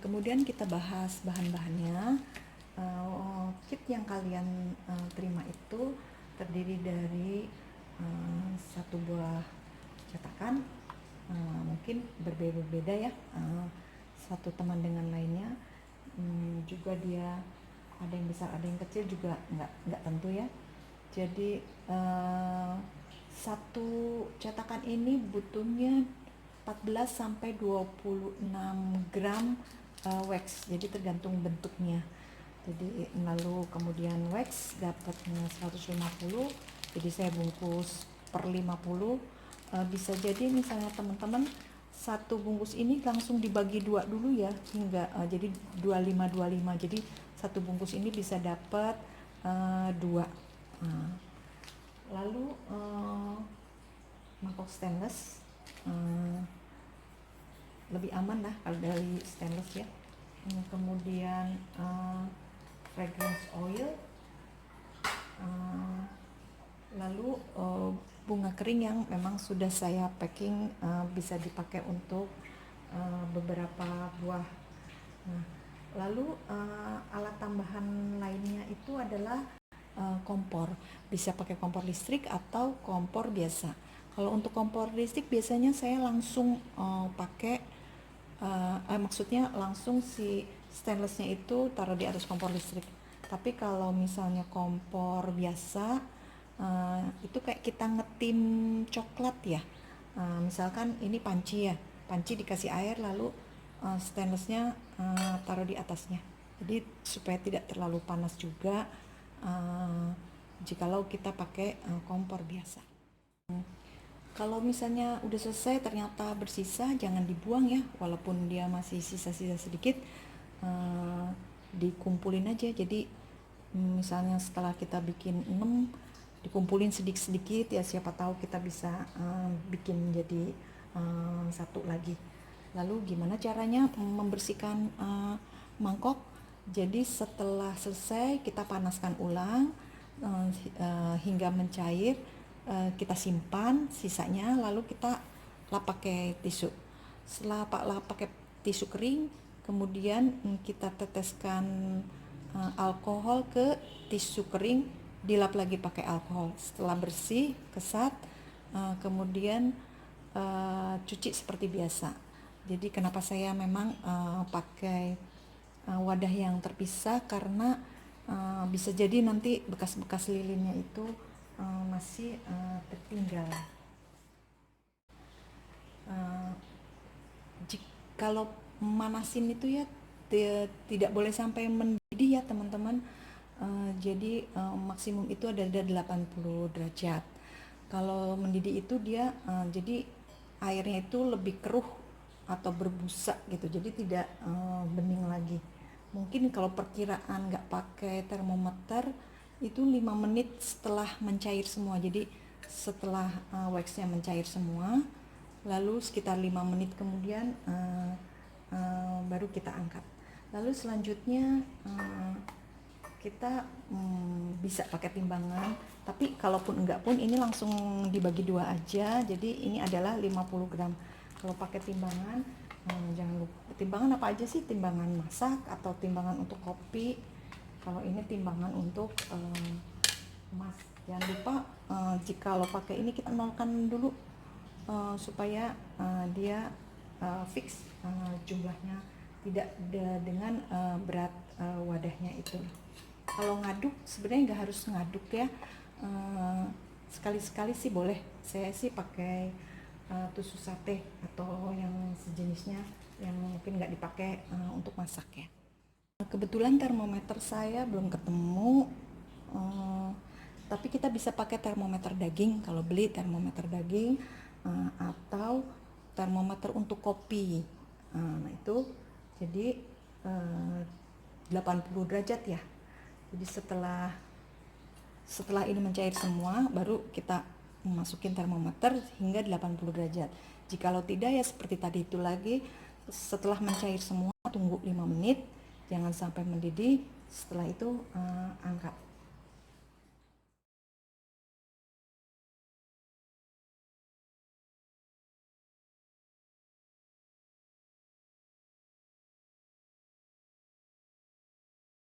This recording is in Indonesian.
Kemudian kita bahas bahan-bahannya. Kit yang kalian terima itu terdiri dari satu buah cetakan, mungkin berbeda-beda ya, satu teman dengan lainnya. Juga dia ada yang besar ada yang kecil juga nggak tentu ya. Jadi satu cetakan ini butuhnya 14 sampai 26 gram wax. Jadi tergantung bentuknya. Jadi lalu kemudian wax dapatnya 150. Jadi saya bungkus per 50. Bisa jadi misalnya teman-teman satu bungkus ini langsung dibagi dua dulu ya, hingga jadi 25. Jadi satu bungkus ini bisa dapat dua. Lalu mangkok stainless, lebih aman lah kalau dari stainless ya. Kemudian fragrance oil, lalu bunga kering yang memang sudah saya packing, bisa dipakai untuk beberapa buah. Lalu alat tambahan lainnya itu adalah kompor. Bisa pakai kompor listrik atau kompor biasa. Kalau untuk kompor listrik biasanya saya langsung pakai, maksudnya langsung si stainlessnya itu taruh di atas kompor listrik. Tapi kalau misalnya kompor biasa, itu kayak kita ngetim coklat ya. Misalkan ini panci ya, panci dikasih air lalu stainlessnya taruh di atasnya. Jadi supaya tidak terlalu panas juga jikalau kita pakai kompor biasa. Kalau misalnya udah selesai ternyata bersisa, jangan dibuang ya, walaupun dia masih sisa-sisa sedikit, dikumpulin aja. Jadi misalnya setelah kita bikin 6, dikumpulin sedikit-sedikit ya, siapa tahu kita bisa bikin jadi satu lagi. Lalu gimana caranya membersihkan mangkok? Jadi setelah selesai kita panaskan ulang hingga mencair, kita simpan sisanya, lalu kita lap pakai tisu. Setelah lap pakai tisu kering, kemudian kita teteskan alkohol ke tisu kering, dilap lagi pakai alkohol. Setelah bersih, kesat, kemudian cuci seperti biasa. Jadi kenapa saya memang pakai wadah yang terpisah, karena bisa jadi nanti bekas-bekas lilinnya itu masih tertinggal. Kalau manasin itu ya tidak boleh sampai mendidih ya teman-teman. Jadi maksimum itu ada 80 derajat. Kalau mendidih itu dia jadi airnya itu lebih keruh atau berbusa gitu, jadi tidak bening lagi. Mungkin kalau perkiraan nggak pakai termometer itu 5 menit setelah mencair semua. Jadi setelah waxnya mencair semua, lalu sekitar 5 menit kemudian baru kita angkat. Lalu selanjutnya kita bisa pakai timbangan, tapi kalaupun enggak pun ini langsung dibagi dua aja. Jadi ini adalah 50 gram. Kalau pakai timbangan, jangan lupa timbangan apa aja sih, timbangan masak atau timbangan untuk kopi. Kalau ini timbangan untuk emas. Jangan lupa jika lo pakai ini kita nolkan dulu supaya dia fix jumlahnya, tidak dengan berat wadahnya itu. Kalau ngaduk sebenarnya nggak harus ngaduk ya, sekali-sekali sih boleh. Saya sih pakai tusuk sate atau yang sejenisnya yang mungkin nggak dipakai untuk masak ya. Kebetulan termometer saya belum ketemu, tapi kita bisa pakai termometer daging kalau beli termometer daging, atau termometer untuk kopi. Nah itu jadi 80 derajat ya. Jadi setelah ini mencair semua, baru kita masukin termometer hingga 80 derajat. Jikalau tidak ya seperti tadi itu lagi, setelah mencair semua tunggu 5 menit, jangan sampai mendidih. Setelah itu angkat.